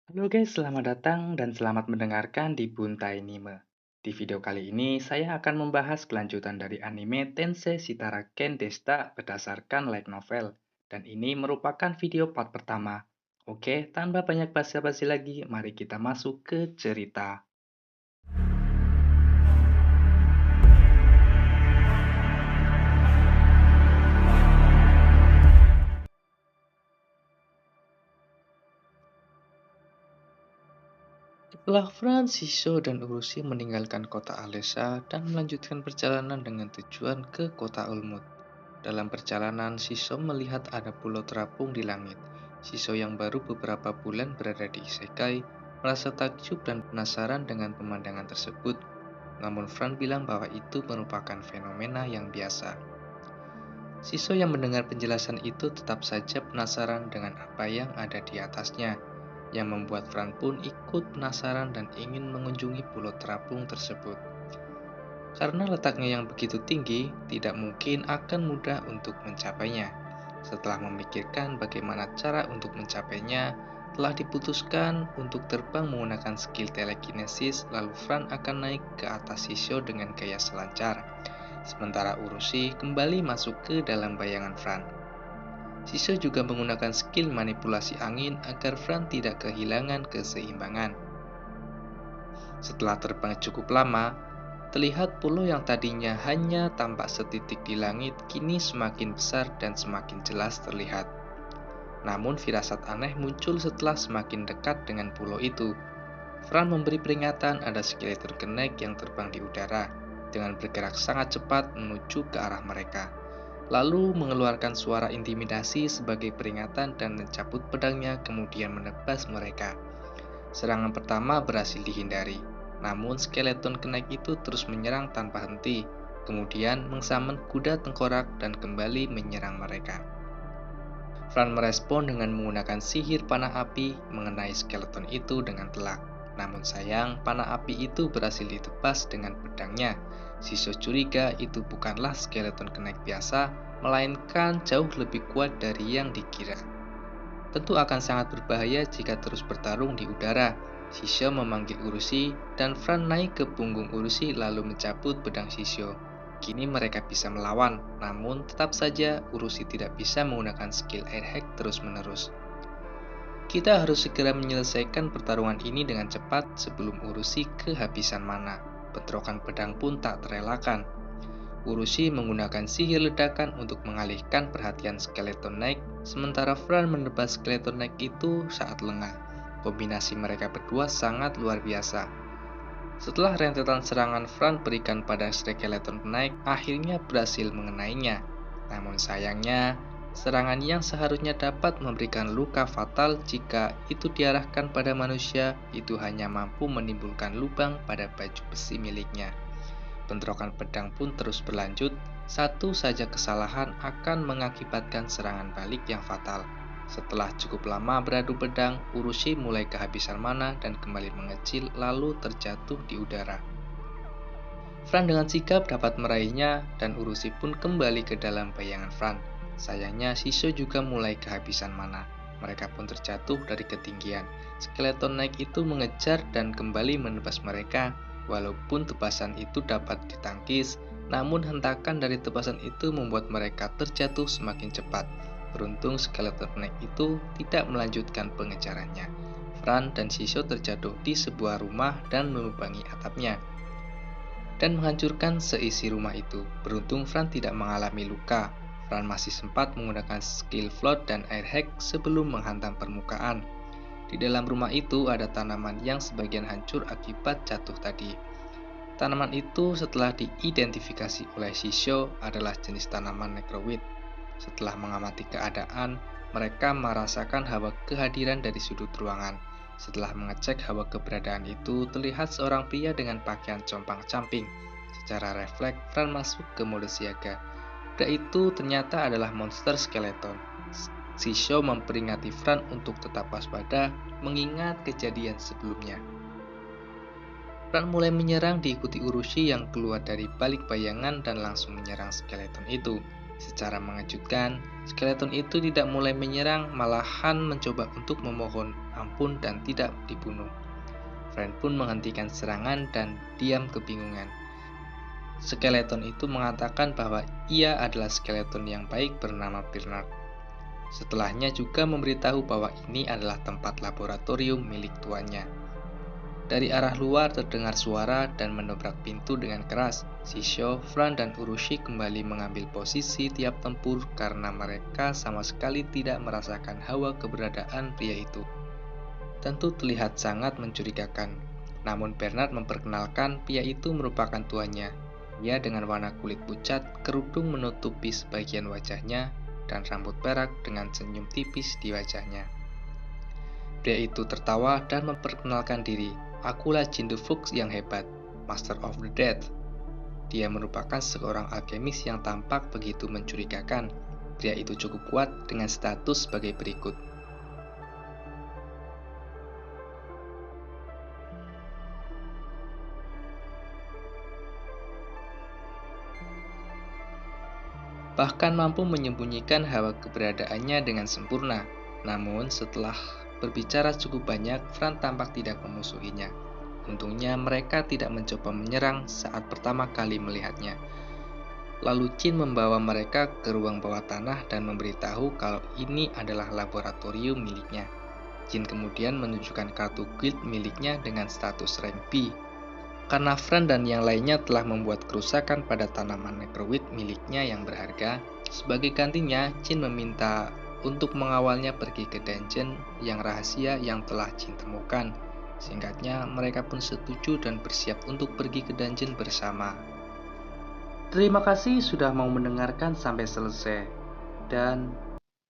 Halo guys, selamat datang dan selamat mendengarkan di Buntai Anime. Di video kali ini, saya akan membahas kelanjutan dari anime Tensei Shitara Ken Desta berdasarkan light novel. Dan ini merupakan video part pertama. Oke, tanpa banyak basa-basi lagi, mari kita masuk ke cerita. Setelah Francisco dan Urushi meninggalkan kota Alessa dan melanjutkan perjalanan dengan tujuan ke kota Ulmut. Dalam perjalanan, Shiso melihat ada pulau terapung di langit. Shiso yang baru beberapa bulan berada di Isekai merasa takjub dan penasaran dengan pemandangan tersebut. Namun Fran bilang bahwa itu merupakan fenomena yang biasa. Shiso yang mendengar penjelasan itu tetap saja penasaran dengan apa yang ada di atasnya, yang membuat Fran pun ikut penasaran dan ingin mengunjungi pulau terapung tersebut. Karena letaknya yang begitu tinggi, tidak mungkin akan mudah untuk mencapainya. Setelah memikirkan bagaimana cara untuk mencapainya, telah diputuskan untuk terbang menggunakan skill telekinesis, lalu Fran akan naik ke atas Shisho dengan gaya selancar. Sementara Urushi kembali masuk ke dalam bayangan Fran. Shisho juga menggunakan skill manipulasi angin agar Fran tidak kehilangan keseimbangan. Setelah terbang cukup lama, terlihat pulau yang tadinya hanya tampak setitik di langit kini semakin besar dan semakin jelas terlihat. Namun firasat aneh muncul setelah semakin dekat dengan pulau itu. Fran memberi peringatan ada skeleton kenek yang terbang di udara dengan bergerak sangat cepat menuju ke arah mereka. Lalu mengeluarkan suara intimidasi sebagai peringatan dan mencabut pedangnya kemudian menebas mereka. Serangan pertama berhasil dihindari, namun skeleton kenek itu terus menyerang tanpa henti, kemudian mengsamen kuda tengkorak dan kembali menyerang mereka. Fran merespon dengan menggunakan sihir panah api mengenai skeleton itu dengan telak. Namun sayang, panah api itu berhasil ditebas dengan pedangnya. Shisho curiga itu bukanlah skeleton kenek biasa, melainkan jauh lebih kuat dari yang dikira. Tentu akan sangat berbahaya jika terus bertarung di udara. Shisho memanggil Urushi dan Fran naik ke punggung Urushi lalu mencabut pedang Shisho. Kini mereka bisa melawan, namun tetap saja Urushi tidak bisa menggunakan skill air hack terus-menerus. Kita harus segera menyelesaikan pertarungan ini dengan cepat sebelum Urushi kehabisan mana. Bentrokan pedang pun tak terelakkan. Urushi menggunakan sihir ledakan untuk mengalihkan perhatian skeleton Knight, sementara Fran menebas skeleton Knight itu saat lengah. Kombinasi mereka berdua sangat luar biasa. Setelah rentetan serangan Fran berikan pada skeleton Knight, akhirnya berhasil mengenainya. Namun sayangnya, serangan yang seharusnya dapat memberikan luka fatal jika itu diarahkan pada manusia, itu hanya mampu menimbulkan lubang pada baju besi miliknya. Bentrokan pedang pun terus berlanjut, satu saja kesalahan akan mengakibatkan serangan balik yang fatal. Setelah cukup lama beradu pedang, Urushi mulai kehabisan mana dan kembali mengecil lalu terjatuh di udara. Fran dengan sigap dapat meraihnya dan Urushi pun kembali ke dalam bayangan Fran. Sayangnya Shisho juga mulai kehabisan mana. Mereka pun terjatuh dari ketinggian. Skeleton Knight itu mengejar dan kembali menebas mereka. Walaupun tebasan itu dapat ditangkis, namun hentakan dari tebasan itu membuat mereka terjatuh semakin cepat. Beruntung skeleton Knight itu tidak melanjutkan pengejarannya. Fran dan Shisho terjatuh di sebuah rumah dan melubangi atapnya dan menghancurkan seisi rumah itu. Beruntung Fran tidak mengalami luka. Fran masih sempat menggunakan skill float dan air hack sebelum menghantam permukaan. Di dalam rumah itu ada tanaman yang sebagian hancur akibat jatuh tadi. Tanaman itu setelah diidentifikasi oleh Shisho adalah jenis tanaman necroweed. Setelah mengamati keadaan, mereka merasakan hawa kehadiran dari sudut ruangan. Setelah mengecek hawa keberadaan itu, terlihat seorang pria dengan pakaian compang-camping. Secara refleks, Fran masuk ke mode siaga. Pria itu ternyata adalah monster skeleton. Shisho memperingati Fran untuk tetap waspada, mengingat kejadian sebelumnya. Fran mulai menyerang diikuti Urushi yang keluar dari balik bayangan dan langsung menyerang skeleton itu. Secara mengejutkan, skeleton itu tidak mulai menyerang, malahan mencoba untuk memohon ampun dan tidak dibunuh. Friend pun menghentikan serangan dan diam kebingungan. Skeleton itu mengatakan bahwa ia adalah skeleton yang baik bernama Bernard. Setelahnya juga memberitahu bahwa ini adalah tempat laboratorium milik tuannya. Dari arah luar terdengar suara dan mendobrak pintu dengan keras. Shisho, Fran, dan Urushi kembali mengambil posisi tiap tempur karena mereka sama sekali tidak merasakan hawa keberadaan pria itu. Tentu terlihat sangat mencurigakan. Namun Bernard memperkenalkan pria itu merupakan tuannya. Ia dengan warna kulit pucat, kerudung menutupi sebagian wajahnya, dan rambut perak dengan senyum tipis di wajahnya. Pria itu tertawa dan memperkenalkan diri. Akulah Jindu Fuchs yang hebat, Master of the Dead. Dia merupakan seorang alkemis yang tampak begitu mencurigakan. Pria itu cukup kuat dengan status sebagai berikut. Bahkan mampu menyembunyikan hawa keberadaannya dengan sempurna. Namun setelah berbicara cukup banyak, Fran tampak tidak memusuhinya. Untungnya mereka tidak mencoba menyerang saat pertama kali melihatnya. Lalu Chin membawa mereka ke ruang bawah tanah dan memberitahu kalau ini adalah laboratorium miliknya. Chin kemudian menunjukkan kartu guild miliknya dengan status rank B. Karena Fran dan yang lainnya telah membuat kerusakan pada tanaman necroweed miliknya yang berharga, sebagai gantinya Chin meminta untuk mengawalnya pergi ke dungeon yang rahasia yang telah Chin temukan. Singkatnya, mereka pun setuju dan bersiap untuk pergi ke dungeon bersama. Terima kasih sudah mau mendengarkan sampai selesai. Dan